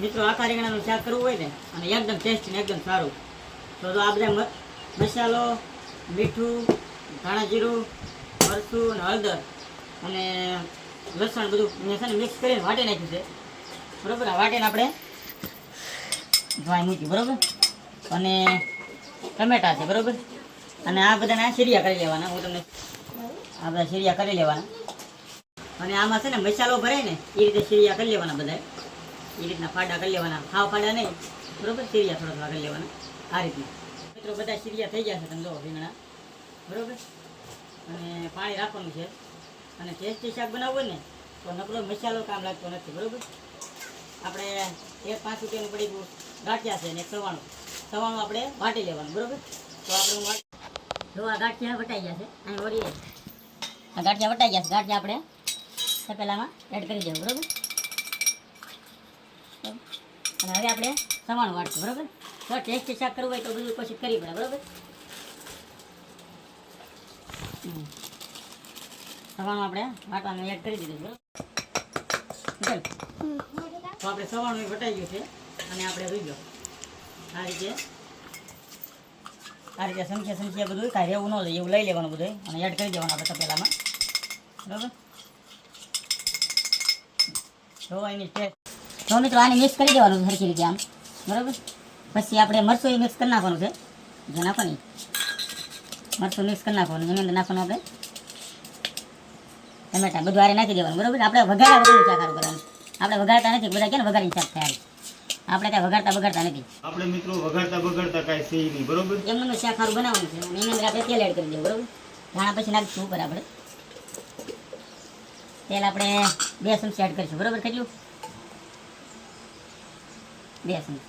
મિત્રો આખા રીંગણાનું શાક કરવું હોય ને અને એકદમ ટેસ્ટી ને એકદમ સારું તો આ બધા મસાલો મીઠું ધાણા જીરું મરચું અને હળદર અને લસણ બધું મેં છે ને મિક્સ કરીને વાટી નાખ્યું છે બરાબર. આ વાટીને આપણે ધોઈ મૂક્યું બરાબર. અને ટમેટા છે બરાબર. અને આ બધાના શીરિયા કરી લેવાના. હું તમને આ બધા શીરિયા કરી લેવાના. અને આમાં છે ને મસાલો ભરાય ને એ રીતે શીરિયા કરી લેવાના બધા એ રીતના ફાડા કરી લેવાના. હાવ ફાડા નહીં બરાબર. શીરિયા થોડા થોડા કરી લેવાના આ રીતના. મિત્રો બધા શીરિયા થઈ ગયા છે તમે જો રીંગણા બરાબર. અને પાણી રાખવાનું છે. અને ટેસ્ટી શાક બનાવવું હોય ને તો નકરો મસાલો કામ લાગતો નથી બરાબર. આપણે એક 5 રૂપિયાનું પડી ગયું ગાંઠિયા છે ને એક સવાણું આપણે વાટી લેવાનું બરાબર. તો આપણે જો આ ગાંઠિયા વટાઈ ગયા છે અહીં વળીએ આ ગાંઠિયા વટાઈ ગયા છે. ગાંઠિયા આપણે તપેલામાં એડ કરી દેવું બરાબર. અને હવે આપણે સવાણું વાટશું બરાબર. તો ટેસ્ટી શાક કરવું હોય તો બધું કોશિશ કરવી પડે બરાબર. સવાણું આપણે વાટવાનું એડ કરી દીધું બરાબર. તો આપણે સવાણું વટાઈ ગયું છે અને આપણે રૂઈ ગયો આ રીતે સમસ્યા બધું કાંઈ રહેવું ન લઈએ એવું લઈ લેવાનું બધું અને એડ કરી દેવાનું આપણે તપેલામાં બરાબર. તો એની ટેસ્ટ તો મિત્રો આને મિક્સ કરી દેવાનું સરખી રીતે આમ બરાબર. પછી આપણે મરચું એ મિક્સ કરી નાખવાનું છે જે નાખવાની મરચું મિક્સ કરી નાખવાનું એની અંદર નાખવાનું આપણે ટમેટા બધું આરે નાખી દેવાનું બરાબર. આપણે વઘારા વગરનું શાક સારું કરવાનું. આપણે વઘારતા નથી બધા કે ને વઘારીને શાક થાય આપણે ત્યાં વઘારતા નથી. આપણે મિત્રો વઘારતા કાંઈ છે નહીં બરોબર. એમનું શાક સારું બનાવવાનું છે એની અંદર આપણે તેલ એડ કરી દેવું બરાબર. ધાણા પછી નાખીશું ઉપર આપણે તેલ આપણે 2 ચમચી એડ કરીશું બરાબર. કેટલું 2 ચમચી.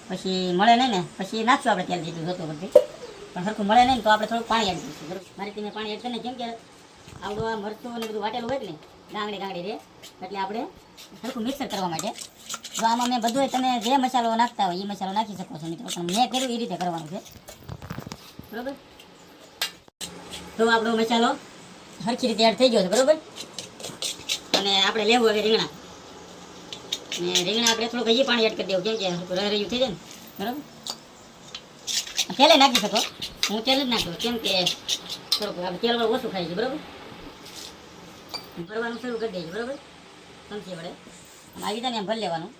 પછી મળે નહીં ને પછી નાખશું આપણે તેલ જેટલું જોતું બધી. પણ સરખું મળે નહીં તો આપણે થોડું પાણી એડ કરીશું બરાબર. મારી તમે પાણી એડ કરીને કેમ કે આવડું આ મરચું અને બધું વાટેલું હોય ને ગાંગડી રહે એટલે આપણે સરખું મિક્સર કરવા માટે તો આમાં મેં બધું તમે જે મસાલો નાખતા હોય એ મસાલો નાખી શકો છો મિત્રો. પણ મેં કર્યું એ રીતે કરવાનું છે બરાબર. તો આપણો મસાલો સરખી રીતે એડ થઈ ગયો છે બરાબર. અને આપણે લેવું હવે રીંગણા ને રીંગણા આપણે થોડુંક હજી પાણી એડ કરી દેવું કેમ કે રહ્યું થઈ જાય ને બરાબર. તેલે નાખી શકો હું તેલ જ નાખ્યું કેમ કે થોડુંક આપણે તેલ ઓછું ખાઈ છે બરાબર. ભરવાનું શરૂ કરી દઈશું બરાબર ચમચી વડે આવી રીતે એમ ભરી લેવાનું.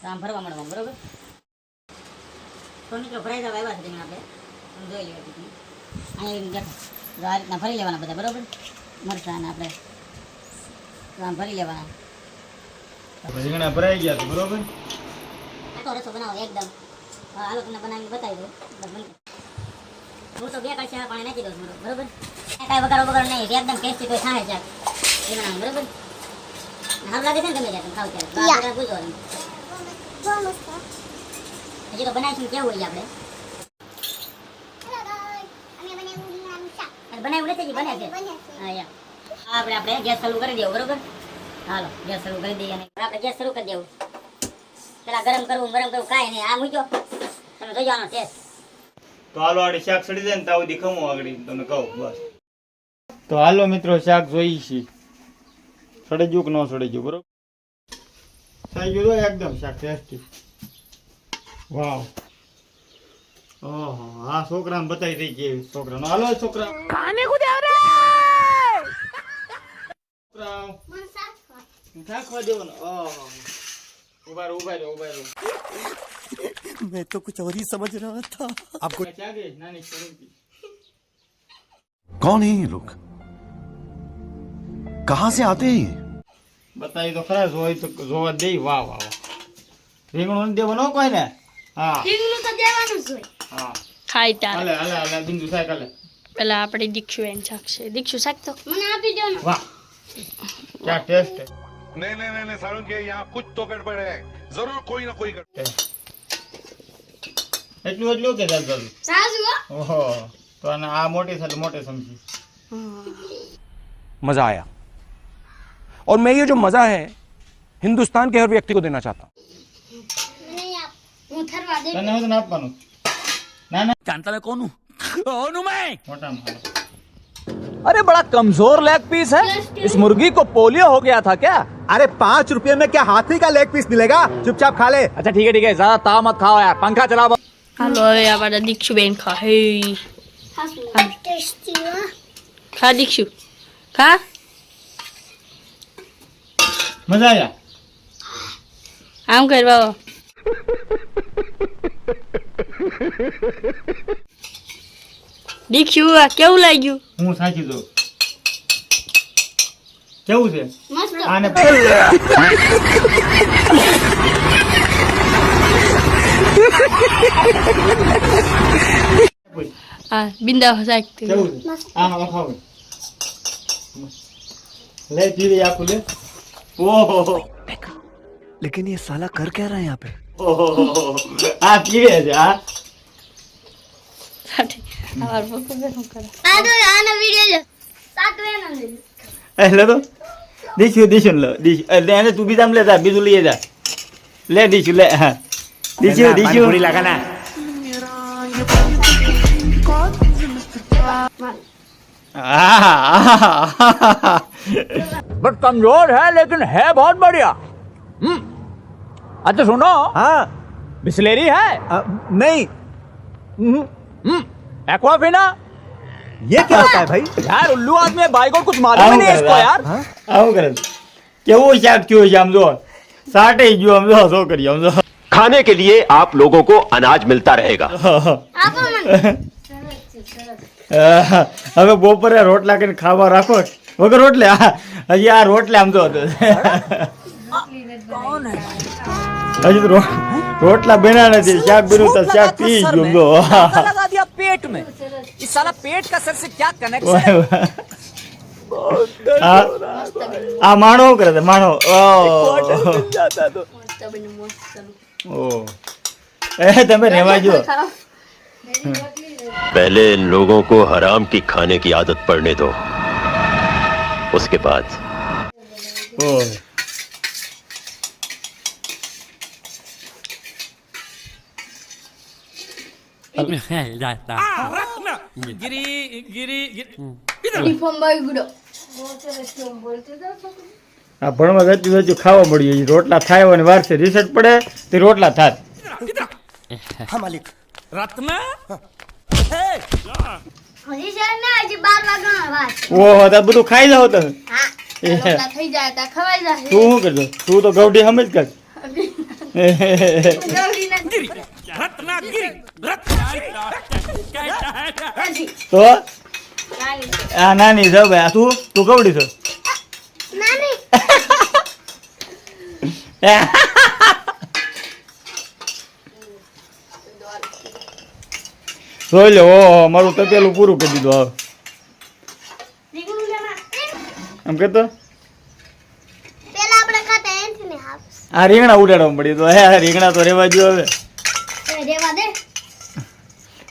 આમ ભરવા મળવાનું બરાબર. તો મિત્રો ભરાઈ જવા આવ્યા છે રીંગણા આપણે જોઈ લેવા અહીંયા દેખો આ રીતના ભરી લેવાના બધા બરાબર. મરચાં આપણે આમ ભરી લેવાના. રીંગણા ભરાઈ ગયા છે બરોબર. તો રસો બનાવો એકદમ હાલો તમને બનાવીને બતાવી દઉં. હું તો 2 કળશી પાણી નાખી દઉં છું બરોબર. કાંઈ વઘાર નહીં એકદમ ટેસ્ટી કોઈ થાય છે રીંગણાનું બરોબર. સારું લાગે છે ને તમે ત્યાં ખાવ ત્યારે પૂછો હજી તો બનાવીશું કેવું હોય આપણે બનાવ્યું નથી બને છે હા યા આપણે ગેસ ચાલુ કરી દેવું બરોબર. હાલો ગેસ ચાલુ કરી દઈએ અને આપણે ગેસ શરૂ કરી દેવું. પેલા ગરમ કરવું કાંઈ નહીં આ મૂક્યો તમે જોઈ આનો ટેસ્ટ. તો હાલો આડી શાક સડી જાય ને તાવ દી ખમો આગળ તમને કહું બસ. તો હાલો મિત્રો શાક જોઈ છે સડી ગયું કે ન સડી ગયું બરોબર. થઈ ગયું એકદમ શાક ટેસ્ટી. વાવ ઓહો આ છોકરાને બતાવી દઈ કેવી છોકરાનો. હાલો છોકરા ખાને કો દે રે છોકરા મને શાક ખવા દેવાનો. ઓહો ઉભા રહો मैं तो कुछ और ही समझ रहा था. आपको कौन है ये लोग, कहां से आते हैं? बताई तो खरा જોઈ તો જોવા દે. વાહ વાહ રીંગણું દેવાનો કોઈ ને. હા રીંગણું તો દેવાનું જ હોય. હા ખાઈ તારે હાલે બિંદુ સાહેબ હાલે પેલા આપણે દીક્ષુ એન શાકશે. દીક્ષુ શાક તો મને આપી દો ને. વાહ क्या टेस्ट है. नहीं सारुण के यहाँ कुछ तो गड़बड़ है, जरूर कोई ना कोई गड़बड़. એટલું કે ચાલ સાસુ ઓહો તો આ મોટી સાથે મોટે સમજી. मजा आया और मैं ये जो मजा है हिंदुस्तान के हर व्यक्ति को देना चाहता हूँ. હું થરવા દે તને હું આપવાનું ના जानता मैं कौन हूँ? મોટામાં अरे बड़ा कमजोर लेग पीस है, इस मुर्गी को पोलियो हो गया था क्या? अरे 5 रुपए में क्या हाथी का लेग पीस मिलेगा? चुपचाप खा ले। अच्छा ठीक है, ज्यादा ताव मत खाओ यार, पंखा चलाओ। હાલો હવે અમારા દીક્ષુબેન ખાહે. ખા દીક્ષુ ખા. મજા આવ્યા? આમ કરવા દીક્ષુ આ કેવું લાગ્યું? હું સાચી દઉં. કેવું છે? આને હા બિંદા સાચી. કેવું છે? આમાં ખાવ. લે જીવી આપું લે. ઓહો लेकिन ये साला कर क्या रहा है यहाँ पे? ઓહો આ પીવે છે આ. અમાર પપ્પા શું કરે? લે તો દીશું લો દીશું એને તું બીજામાં લે જા બીજું લઈ જા લે દીશું લે હા દીશું पूरी लगा ना। बट कमजोर है लेकिन है बहुत बढ़िया। अच्छा सुनो, हाँ बिस्लेरी है? नहीं, एक्वाफिना? ये क्या होता है भाई? यार उल्लू आदमी है, भाई को कुछ मालूम ही नहीं है इसको यार। આવું કરે કેવું શાક થયું છે આમ જો સાટે ગયું આમ જો શું કરીએ આમ જો खाने के लिए आप लोगों को अनाज मिलता रहेगा। હવે બપોરે રોટલા કરીને ખાવા રાખો વગર રોટલે હજી આ રોટલે આમ જો હજી તો રોટલા બન્યા નથી શાક બન્યું તો શાક પી ગયું જો लगा दिया पेट में। इस साला पेट का सर से क्या कनेक्शन है? આ માણો શું કરે છે માણો ઓ એ તમે રહેવા જો पहले इन लोगों को हराम की खाने की आदत पड़ने दो, उसके बाद ઓ આ ભણવા જતું જતું ખાવા મળ્યું રોટલા થાય અને વાર છે રિસર્ચ પડે તે રોટલા થાત हाँ मालिक। ઓહો તો બધું ખાઈ જાવ તમે થઈ જાય તા ખવાઈ જાય. તું શું કરજો તું તો ગૌડી સમજ કર તો આ નાની જાવ ભાઈ તું તું ગૌડી છો જોઈ લે ઓહો મારું તપેલું પૂરું કરી દીધું હવે એમ કેતો આ રીંગણા ઉડાડવા પડી તો હે રીંગણા તો રેવા જો હવે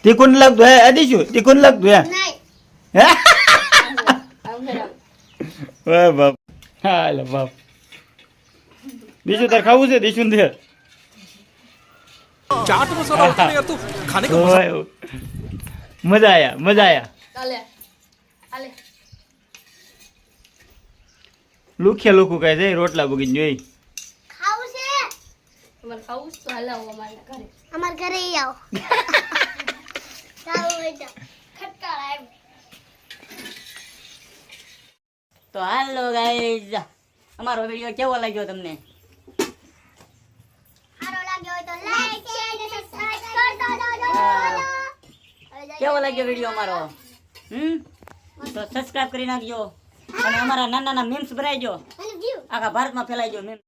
તીખું ન લાગતું હે અડીશું તીખું ન લાગતું હે વાહ બાપ હા લે બાપ બીજું તાર ખાવું છે દીશું દે चाट मसाला होता है यार, तू खाने का મજા આયા મજા આયા ચાલે ચાલે લુખ્યા લુખું કહે છે રોટલા બગીને જોઈ તમારે ખાવું તો હલાવો અમાર ઘરે આવો તો હાલો ગાઈઝ અમારો વિડીયો કેવો લાગ્યો તમને સારો લાગ્યો હોય તો લાઈક શેર અને સબસ્ક્રાઇબ કરતો કેવો લાગ્યો વિડીયો અમારો તો સબસ્ક્રાઇબ કરી નાખજો અને અમારા નાના નાના મીમ્સ બનાવજો અને વ્યૂ આખા ભારતમાં ફેલાઈજો મીમ્સ